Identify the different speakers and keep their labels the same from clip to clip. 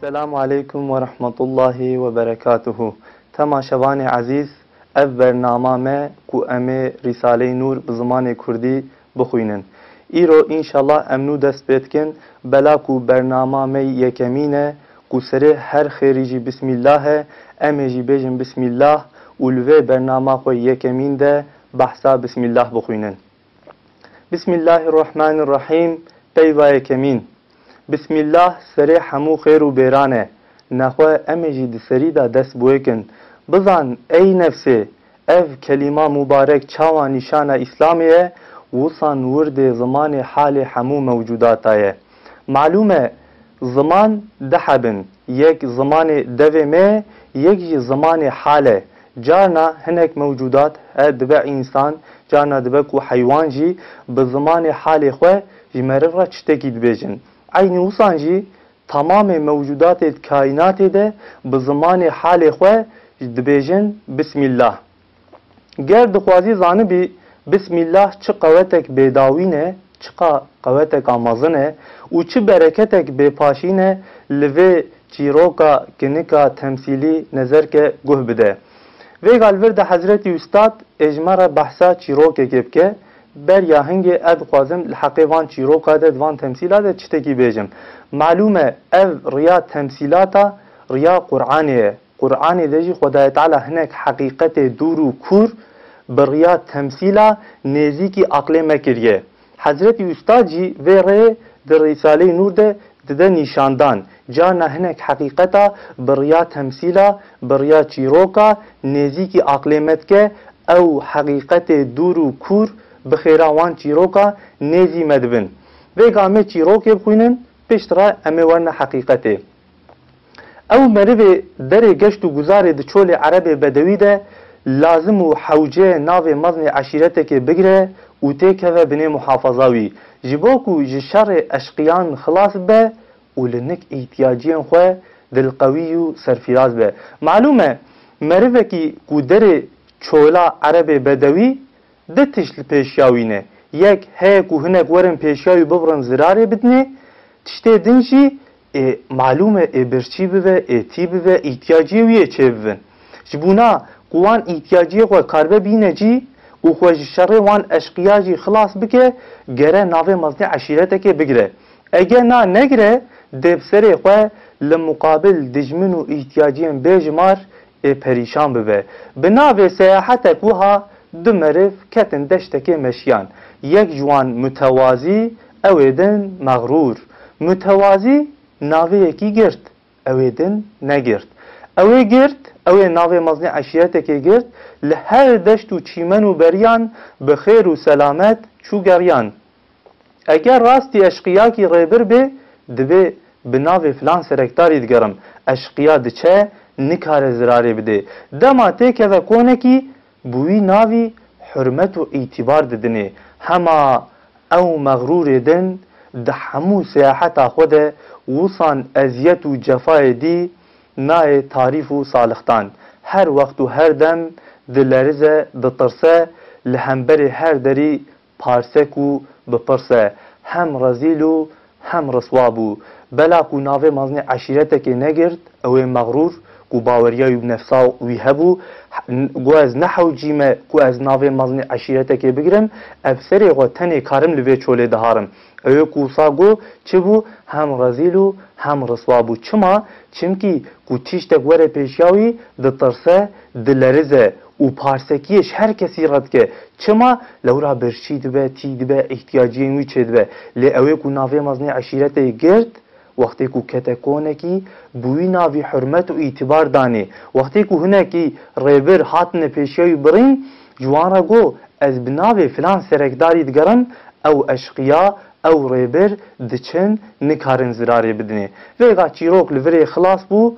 Speaker 1: Esselamu Aleyküm ve Rahmetullahi ve Berekatuhu. Temaşevan aziz, ev bernamame ku eme Risale-i Nur bi zimanê Kurdî bixwînin. Îro inşallah emnû dest pêdikin bela ku bernamame yekemîne ku serê her xêrî jî Bismillah e, em ê jî bêjin Bismillah û li vê bernama xwe yekemîn de behsa Bismillah bixwînin. Bismillahirrahmanirrahim. Peyva yekemîn. Bismillah serê hemû xêr û bêran e. Nexwe em ê jî di serî de dest bûyekin. Bizan ey nefsê, ev kelîma mübarek çawa nîşana İslamê ye, wisan wirdê zimanê halê hemû mewcudata ye. Malûm e ziman dehe bin. Yek zimanê devê me, yek jî zimanê hal e. Carna hinek mewcudat dibe însan, carna dibe ku heywan jî bi zimanê halê xwe ji meriv re tiştekî dibêjin. Aynı wisan jî tamamê mewcudatê kainatê de bi zimanê halê xwe dibêjin Bismillah. Ger dixwazî zanibî Bismillah çi qewetek bêdawîn e, çi qewetek amazin e û çi bereketek bêpaşîn e li vê çîroka kinika temsîlî nezerke guh bide. Vê galvir de Hezretî Üstad ejmara behsa çîrokekê bike. Berya hingê ev dixwazim li heqê van çîroka de van temsîla de tiştekî bêjim. Malûm e ev riya temsîlata riya Qur'anê ye. Qur'anê de jî Xwedayê Teala hinek heqîqetê dûr û kûr bi riya temsîla nêzîkî aqlê me kiriye. Hezretî Üstad jî vê rê di Risale-i Nur de dide nîşandan. Carna hinek heqîqeta bi riya temsîla bi riya çîroka nêzîkî aqlê me dike ew heqîqetê dûr û kûr bi xêra wan çîroka nêzî me dibin. Vê gamê çîrokê bixwînin piştre em ê werne heqîqetê. Ew merivê derê geşt û guzarê di çolê erebê bedewî de lazim û hewceyê navê meznê eşîretekê bigire û têkeve binê muhafaza wî. Ji bo ku ji şerê eşqiyan xilas be û li nik îhtiyaciyên xwe dilqewî û serfîraz be. Malûm e merivekî ku derê çola erebê bedewî di tişt li pêşiya wî ne. Yek heye ku hinek werin pêşiya wî bibirin zirarê bidinê, tiştê din jî malûm e birçî bibe, tî bibe, îhtiyaciyê wî yê çê bibin. Ji bûna ku wan îhtiyaciyê xwe karbe bîne cî û xwe ji şerê wan eşqiya jî xilas bike, gere navê meznê eşîretekê bigire. Eger na negire, dê bi serê xwe li muqabil dijmin û îhtiyaciyên bêjimar perîşan bibe. Bi navê seyahetek wiha du meriv ketin deştekê meşiyan. Yek ji wan mütewazî, ew ê din meğrûr. Mütewazî navêyekî girt, ew ê din negirt. Ew ê girt, ew ê navê meznê eşîretekê girt, li her deşt û çîmen û beriyan bi xêr û selamet çû geriyan. Eger rastî eşqiyakî rêbir bê, divê bi navê filan serekdarî digerim. Eşqiya diçe, nikare zirarê bide. Dema têkeve konekî, bi wî navî hürmet û îtîbar didinê. Hema ew meğrûrê din di hemû seyaheta xwe de wisan eziyet û cefayê dî nayê tarîf û salixtan. Her wext û her dem dilerize ditirse, li hemberê her derî parsek û bipirse. Hem rezîl û hem riswa bû. Bela ku navê meznê eşîretekê negirt, ew ê meğrûr ku baweriya wî bi nefsa wî hebû. Gu ez nehewcîme ku ez navê meznê eşîretekê bigirim, ev serê xwe tenê karim li vê çolê diharim. Ew ê ku wisa got çi bû? Hem rezîl û hem riswa bû. Çima? Çimkî ku tiştek were pêşiya wî ditirse, dilerize û parsekiyê ji her kesî redike. Çima? Lewra birçî dibe, tî dibe, îhtiyaciyên wî çê dibe. Lê ew ê ku navê meznê eşîretê girt, wextê ku kete konekî bi wî navî hürmet û îtîbar danê. Wextê ku hinekî rêbir hatine pêşiya wî birîn, ji wan re got ez bi navê filan serekdarî digerim, ew eşqiya, ew rêbir diçin nikarin zirarê bidinê. Vêga çîrok li virê xilas bû,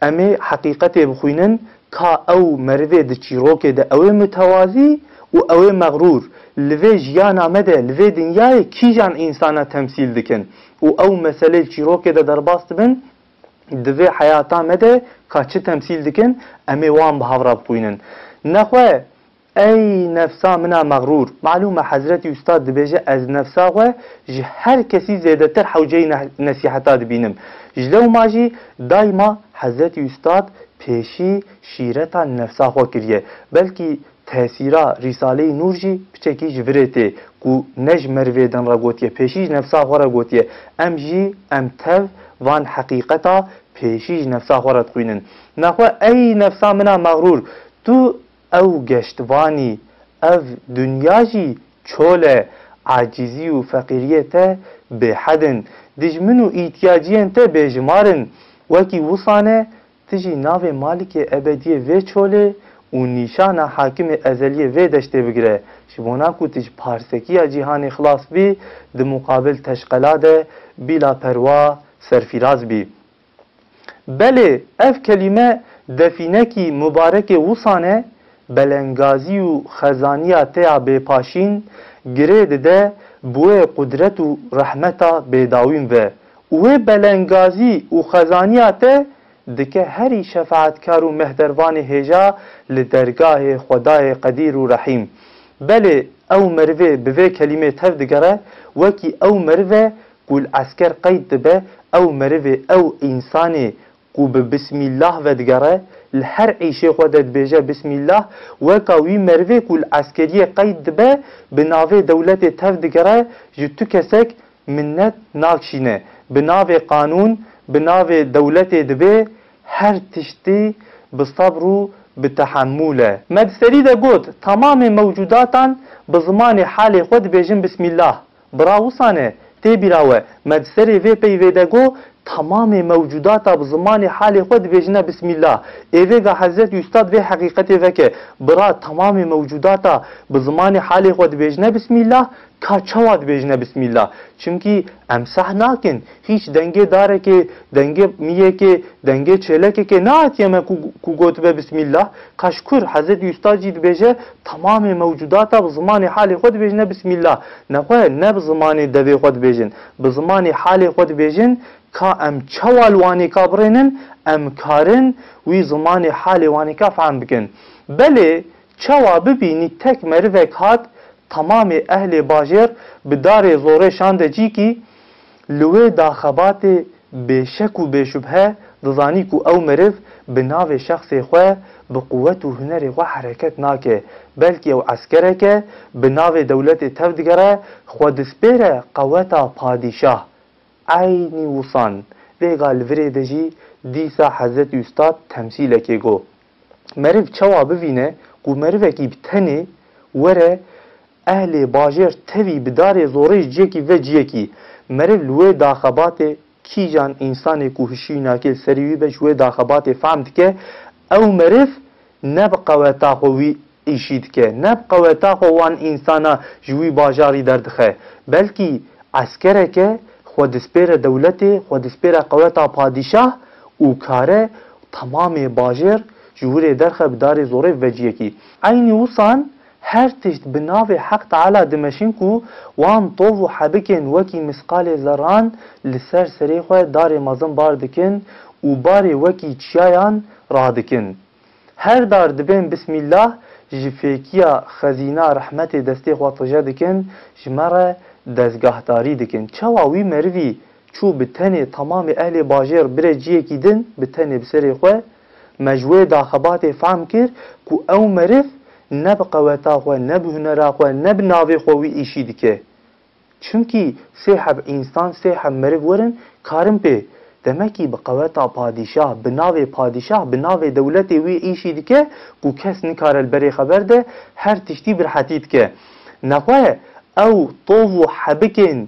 Speaker 1: em ê heqîqetê bixwînin ka ew merivê di çîrokê de ew ê mütewazî û ew ê meğrûr. Li vê jiyana me de, li vê dinyayê kîjan însana temsîl dikin. û ew meselê çîrokê de derbas dibin, di vê heyata me de ka çi temsîl dikin, em ê wan bi hevra bixwînin. Nexwe ey nefsa mina mağrur. Malum Hazreti Üstad dibêje ez nefsa xwe ji her kesî zêdetir hewceyê nesîheta dibînim. Ji lewma jî daima Hazreti Üstad pêşî şîreta nefsa xwe kiriye. Belkî tesîra Risale-i Nur jî piçekî ji virê tê ku ne ji merivêdan re gotiye, pêşî ji nefsa xwe re gotiye. Em jî em tev van heqîqeta pêşî ji nefsa xwe re dixwînin. Naxwe ey nefsa mina mağrur, tu ew geştvanî, ev dünya jî çole, acizî û feqîriyê te bêhedin, dijmin û îhtiyaciyên te bêjmarin. Wekî wisane ti jî navê Malikê ebediyê vê çolê û nîşana hakimê ezeliyê vê deştê bigire. Ji bona ku tu ji parsekiya cîhanê xilas bî, di muqabil teşqela de bîla perwa serfîraz bî. Belê ev kelîme defînekî mübarekê wisane belengazî û xezaniya te ya bêpaşîn girê dide buê qudret û rehmeta bêdawîn ve. Wê belengazî û xezaniya te dike herî şefaatkar û mehdervanê hêja li dergahê Xwedayê Qedîr û Rehîm. Belê ew merivê bi vê kelîmê tev digere, wekî ew merive ku li esker qeyd dibe, ew merivê ew însanê ku bi bismillah ve digere, li her êşê xwe de dibêje bismillah, weka wî merivê ku li eskeriyê qeyd dibe, bi navê dewletê tev digere, ji tu kesek minnet nakşîne. Bi navê qanûn, bi navê dewletê dibe, her tiştî bi sabr û bi tehammûle. Medserî de got, tamamê mewcudatan bi zimanê halê xwe dibêjin bismillah. Bira wisane tê bîra we. Medserê vê peyvê de got, tamamê mewcudata bi zimanê halê xwe dibêjine bismillah. Êvê ve Hazreti Üstad vê heqîqetê veke. Bira tamamê mewcudata bi zimanê halê xwe dibêjine bismillah, ka çawa dibêjine bismillah. Çimkî em seh nakin. Hiç dengê darekê, dengê miyekê, dengê çêlekekê nehatiye me ku gotibe bismillah. Kaşkur Hazreti Üstad jî dibêje tamamê mewcudata bi zimanê halê xwe dibêjine bismillah. Nexwe ne bi zimanê devê xwe dibêjin, bi zimanê halê xwe dibêjin ka em çawa li wanê ka birênin, em karin wî zimanê halê wanê ka fehm bikin. Belê çawa bibînî tek merivek hat, tamamê ehlê bajêr bi darê zorê şande cî kî li wê daxebatê bêşek û bêşubhe dizanî ku ew meriv bi navê şexsê xwe bi quwet û hunerê xwe hereket nake. Belkî ew eskereke bi navê dewletê tev digere, xwe dispêre qeweta padîşah. Aynî wisan vêga li virê de jî dîsa Hazreti Üstad temsîlekê got. Meriv çawa bivîne ku merivekî bi tenê were ehlê bajêr tevî bi darê zorê ji ciyekî ve ciyekî. Meriv li wê daxebatê kîjan însanê ku hişî nakê serî wî be ji wê daxebatê fehm dike, ew meriv ne bi qeweta xwe wî îşî dike, ne bi qeweta xwe wan însana ji wî bajarî derdixe. Belkî eskereke xwe dispêre dewletê, xwe dispêre qeweta padîşah û kare tamamê bajêr ji wirê derxe bi darê zorê ve ciyekî. Aynî wisan her tişt bi navê Heq Teala dimeşin ku wan tov û hebikên wekî misqalê zerran li ser serê xwe darê mezin bar dikin û barê wekî çiyayan radikin. Her dar dibên bismillah ji fêkiya xezîna rehmetê destê xwe tije dikin, ji me re dezgahdarî dikin. Çawa wî merivî çû bi tenê tamamê ehlê bajêr birê ciyekî din bi tenê bi serê xwe, me ji wê daxebatê fehm kir ku ew meriv ne bi qeweta xwe, ne bi hunera xwe, ne bi navê xwe wî îşî dike. Çimkî sê heb însan, sê heb meriv werin karin pê. Demekî bi qeweta padîşah, bi navê padîşah, bi navê dewletê wî îşî dike ku kes nikare li berê xeber de her tiştî birhetî dike. Nexwe ew tov û hebikên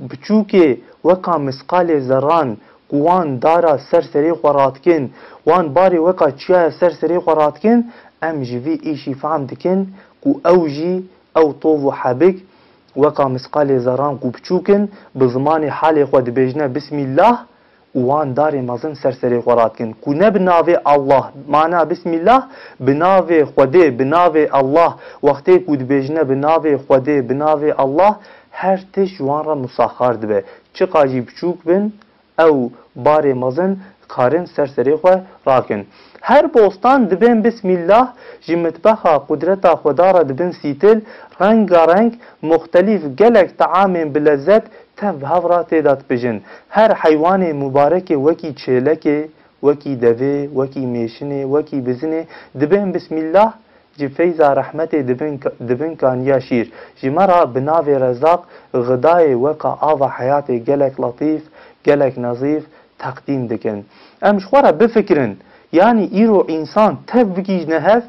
Speaker 1: biçûkê weka misqalê zerran ku wan dara ser serê xwe radikin, wan barê weka çiyaya ser serê xwe radikin, em ji vî îşî fehm dikin ku ew jî ew tov û hebik weka misqalê zerran ku biçûkin bi zimanê halê xwe dibêjine bismillah û wan darê mezin ser serê xwe radikin. Ku ne bi navê Allah, mana bismillah, bi navê Xwedê, bi navê Allah, wextê ku dibêjine bi navê Xwedê, bi navê Allah, her tişt ji wan re musaxar dibe. Çiqa jî biçûk bin, ew barê mezin dikarin serseri xwe rakin. Her bostan dibin bismillah ji mitbexa kudreta xwedara dibin sîtil rengarenk muxtelîf gelek taamên bi lezzet tev hevra têda dibijin. Her heywanê mübarekê wekî çêlekê, wekî devê, wekî mêşinê, wekî bizinê dibin bismillah ji feyza rehmetê dibin kaniya şîr. Ji me ra bi navê Rezaq gıdayê weka ava heyatê gelek latîf, gelek nazîf teqdîm dikin. Em ji xwe re bifikirin. Yani îro însan tev bigîjne hev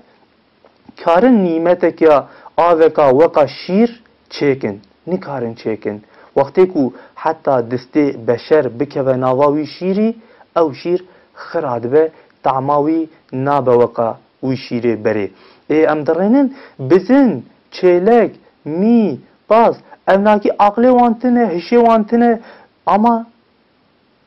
Speaker 1: karin nîmetekiya aveka weka şîr çêkin. Nikarin çêkin. Wextê ku heta distê beşer bikeve nava wî şîrî, ew şîr xira dibe, tama wî nabe weka wî şîrê berê. Em dirênin bizin, çêlek, mî, baz, ev nakî aqlê wan tune, hişê wan tune ama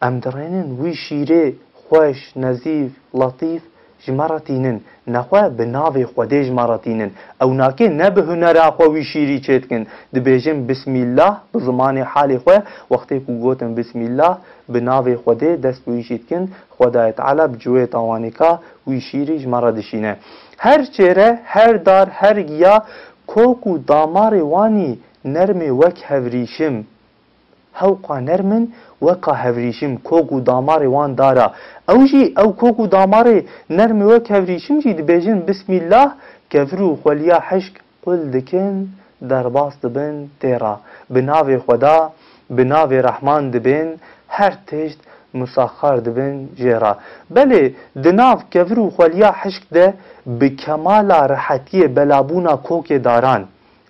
Speaker 1: em dirênin wî şîrê xweş, nezîf, latîf ji me re tînin. Nexwe bi navê Xwedê ji me re tînin. Ew nakê ne bi hunera xwe wî şîrî çê dikin. Dibêjin bismillah bi zimanê halê xwe. Wextê ku gotin bismillah bi navê Xwedê dest bi wî jî dikin. Xwedayê Teala bi civê tawanîka wî şîrî ji me re dişîne. Her çêre, her dar, her giya kok û damarê wanî nermê wek hevrîşim. Hewqa nermin weka hevrîşim kok û damarê wan dara. Ew jî ew kok û damarê nermê wek hevrîşim jî dibêjin bismillah kevir û xweliya hişk qul dikin derbas dibin têra. Bi navê Xweda, bi navê Rehman dibin her tişt musaxar dibin jêra. Belê di nav kevir û xweliya hişk de bi kemala rehetiyê belabûna kokê daran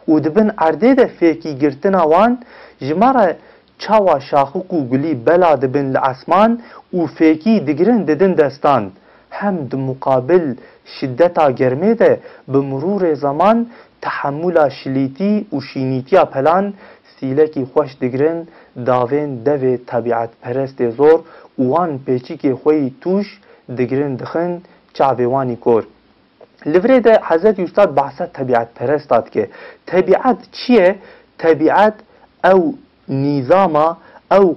Speaker 1: û dibin erdê de fêkî girtina wan ji me re çawa şaxik û gulî bela dibin li esman û fêkî digirin didin destan. Hem di muqabil şiddeta germê de bi murûrê zaman tehemmûla şilîtî û şînîtiya pelan sîlekî xweş digirin davên devê tebiatperestê zor û wan pêçikê xwe yî tûş digirin dixin çavê wanî kor. Li virê de Hezretî Üstad behsa tebiatperesta dike. Tebiat çi ye? Tebiat ew nîzama ew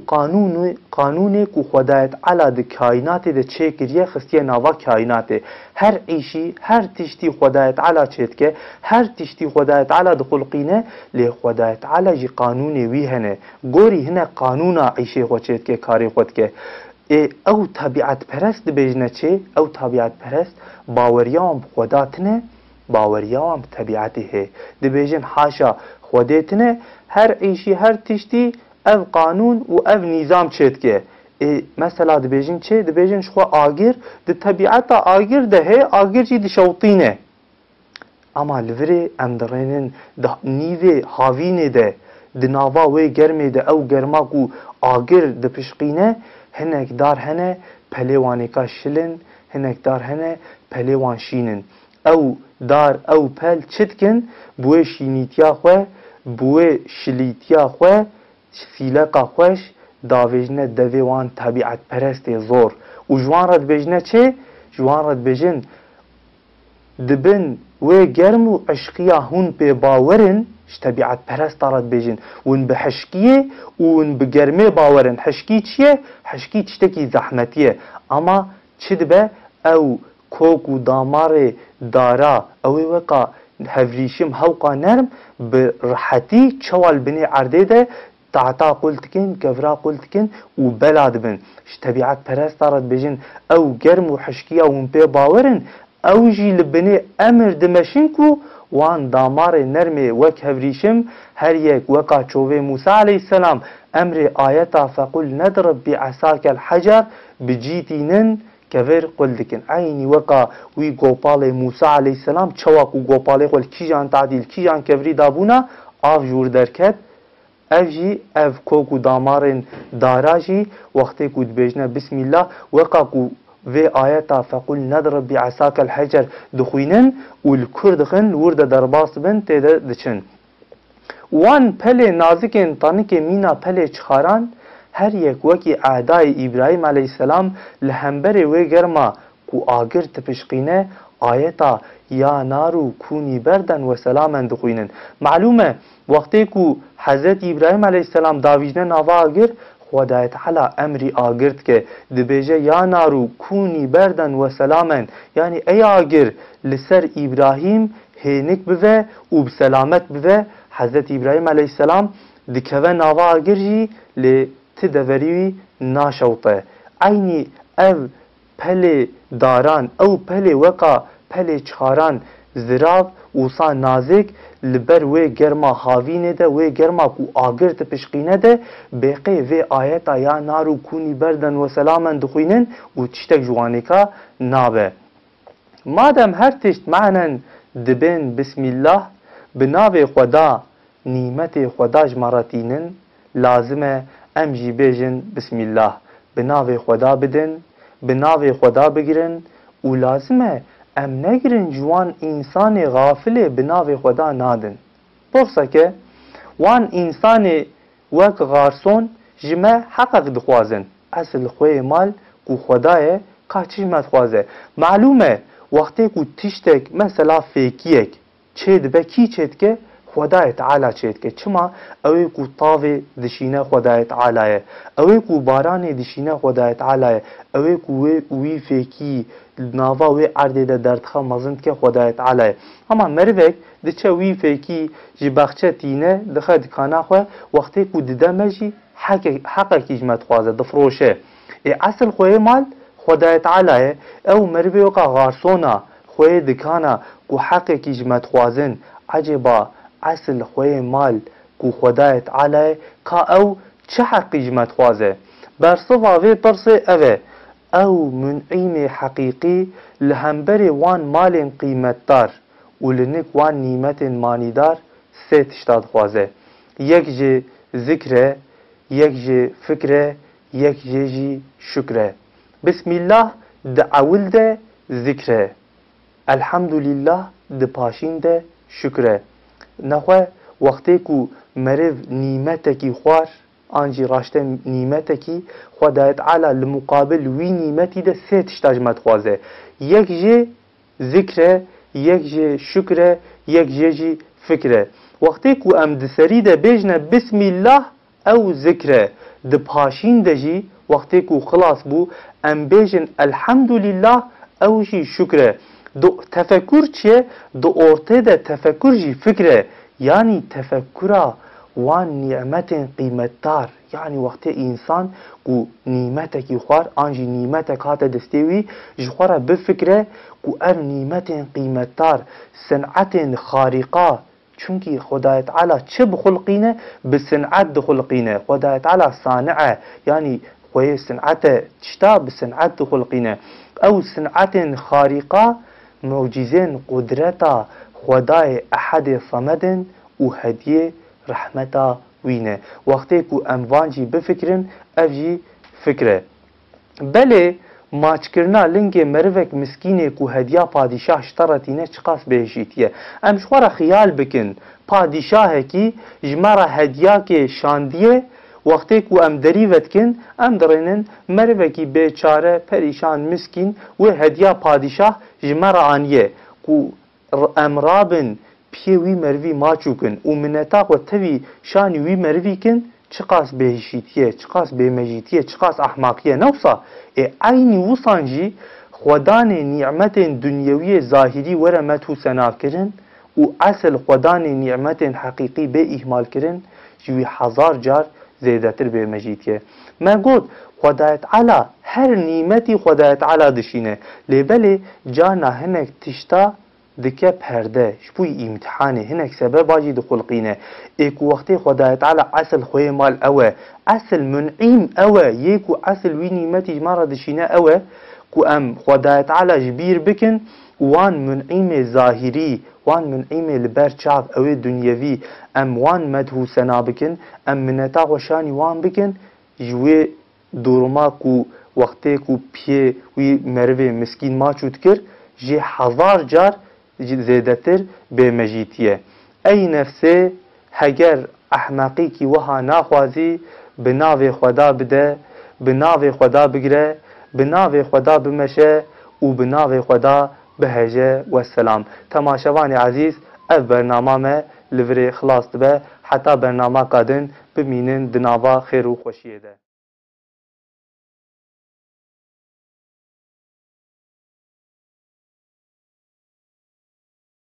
Speaker 1: qanûnê ku Xwedayê Teala di kainatê de çê kiriye xistiye nava kainatê. Her îşî, her tiştî Xwedayê Teala çê dike, her tiştî Xwedayê Teala dixulqîne, lê Xwedayê Teala jî qanûnê wî hene. Gorî hine qanûna îşê xwe çê dike, karê xwe dike. Ew tebiatperest dibêjine çê? Ew tebiatperest baweriya wan bi Xweda tune, baweriya wan bi tebiatê heye. Dibêjin haşa Xwedê tune, her îşî, her tiştî ev qanûn û ev nîzam çê dike. Mesela dibêjin çê? Dibêjin ji xwe agir, di tebiata agir de heye, agir jî dişewtîne. Ama li virê em dirênin di nîvê havînê de, di nava wê germê de ew germa ku agir dipişqîne, hinek dar hene pelê wanêka şilin, hinek dar hene pelê wan şînin. Ew dar, ew pel çi dikin? Bi wê şînîtiya xwe, bi wê şilîtiya xwe, sîleka xweş davêjine devê wan tebiatperestê zor. û ji wan re dibêjine çê? Ji wan re dibêjin dibin wê germ û eşqiya hûn pê bawerin ji tebiatperesta re dibêjin. Hûn bi hişkiyê û hûn bi germê bawerin. Hişkî çi ye? Hişkî tiştekî zehmetî ye. Ama çi dibe? Ew kok û damarê dara, ew ê weka hevrîşim hewqa nerm bi rehetî çawa li binê erdê de tahta qul dikin, kevra qul dikin û bela dibin. Ji tebiatperesta re dibêjin ew germ û hişkiya hûn pê bawerin, ew jî li binê emir dimeşin ku wan damarê nermê wek hevrîşim her yek weka çovê Musa aleyhisselam emrê ayeta fequl nedrib bi esakel hecer bicîtînin kevir qul dikin. Aynî weka wî gopalê Musa aleyhisselam çawa ku gopalê xwe li kîjan tadîl, kîjan kevirî dabûna av jûr derket. Ev jî ev kok û damarên dara jî wextê ku dibêjine bismillah weka ku vê ayeta fequl nedrib bi esakel hecer dixwînin û li kur dixin wir de derbas bin têde diçin. Wan pelê nazikên tanikê mîna pelê çixaran her yek wekî ehdayê İbrahim aleyhisselam li hemberê wê germa ku agir dipişqîne ayeta ya naru kûnî berden ve selamen dixwînin. Malûm e wextê ku Hezretî İbrahim aleyhisselam davîjne nava agir خدای تعالی امری آگرد که دبیجه یا نارو کونی بردن و سلامن، یعنی ای آگر لسر ابراهیم هینک بوه و بسلامت بوه. حضرت ابراهیم علیه السلام دکوه ناوا آگر جی لی تدوریوی ناشوطه. اینی او پل داران او پل وقا پل چخاران زراب وصا نازک لبر و گرما هاوینه ده و گرما کو آگر تپشقینه ده بقی و آیتا یا نارو کونی بردن و سلامن دخوینن و تشتک جوانیکا نابه. مادم هر تشت معنن دبن بسم الله بناو خدا نیمت خدا جمارتینن لازمه ام جی بیجن بسم الله بناو خدا بدن بناو خدا بگیرن و لازمه ام نگرن جوان انسان غافل بناو خدا نادن. برسا که وان انسان وک غارسون جمع حقق دخوازن اصل خوی مال کو خدای که چشمت خوازه. معلومه وقتی کو تشتک مثلا فیکیک چید به کی چید که خدای تعالی چید که چما اوی کو طاوی دشینه خدای تعالی، اوی کو باران دشینه خدای تعالی، اوی کو وی فیکی ناوا وی عرض ده دردخه مزند که خدای تعالی. اما مروک دچه وی فیکی جی بخچه تینه دخه دکانه خو وقتی کو ددمه جی حق کیجمت خوازه دفروشه. اصل خوی مال خدای تعالی او مروی وقا غارسونا خوی دکانه کو حق کیجمت خوازن عجبا اصل خوی مال کو خدای تعالی که او چه حقی جمت خوازه. برصفا وی پرسه اوه او منعیم حقیقی لهمبر وان مال قیمت دار و لنک وان نیمت مانیدار سه تشتاد خوازه. یک جه ذکره، یک جه فکره، یک جه شکره. بسم الله ده اول ده ذکره، الحمدلله ده پاشین ده شکره. نخواه وقتی که مرو نیمتکی خوار آنجی راشته نیمتکی خدای تعالی لمقابل وی نیمتی ده سه تشتاجمت خوازه. یک جه ذکره، یک جه شکره، یک جه فکره. وقتی که ام دسری ده بیجنه بسم الله او ذکره ده پاشین ده جی وقتی که خلاص بو ام بیجن الحمدلله او جی شکره. دو تفکر چیه؟ دو ارته ده تفکر جی فکره، یعنی تفکر وان نعمت قیمت دار. یعنی وقتی انسان کو نیمت کی خوار آنجی نیمت کات دستیوی جخوره بفکره کو ار نیمت قیمت دار صنعت خارقه. چونکی خدای تعالی چه بخلقینه؟ بصنعت دخلقینه. خدای تعالی صانعه، یعنی خوی صنعت چتا بصنعت دخلقینه. او صنعت خارقه معجزین قدرتا خدای احد صمدن و هدیه رحمتا وینه. وقتی که اموانجی بفکرن افجی فکره. بله ماچ کرنا لنگ مروک مسکینه که هدیه پادشاه شترتینه چقاس بهشیتیه. امشوار خیال بکن پادشاه کی جمارا هدیه که شاندیه وقتی که ام دریوت کن ام درینن مروکی بیچاره پریشان مسکین و هدیه پادشاه جمارا آنیه که امرابن پیوی مروی ماچو کن و منطق و توی شانی وی مروی کن چقاس بهشیتیه، چقاس بمجیتیه، چقاس احماقیه. نوصا اینی وصانجی خدان نعمت دنیوی ظاهری ورمتو سناف کرن و اصل خدان نعمت حقیقی به احمال کرن جوی هزار جار زیدتر بمجیتیه. من گفت خدای تعالی هر نعمتی خدای تعالی دشینه لیبلی جانا هنک تشتا دکه پرده شپوی امتحانه هنک سبب باجی دخلقینه. ایک وقتی خدای تعالی اصل خوی مال اوه اصل منعیم اوه یکو اصل وی نعمتی جمارا دشینه اوه کو ام خدای تعالی جبیر بکن وان منعیم ظاهری وان منعیم لبر چاپ اوه دنیوی ام وان مدهو سنا بکن ام منتا وشانی وان بکن جوی دورما کو وقتی کو پیه وی مروه مسکین ما چود کر جه هزار جار زیدتر به مجیتیه. ای نفسه هگر احمقی کی وها ناخوازی بناو خدا بده، بناو خدا بگره، بناو خدا بمشه و بناو خدا بهجه و السلام. تماشاوان عزیز اف برنامه لوری خلاص به حتی برنامه قادن بمینن دناوا خیر و خوشیه ده.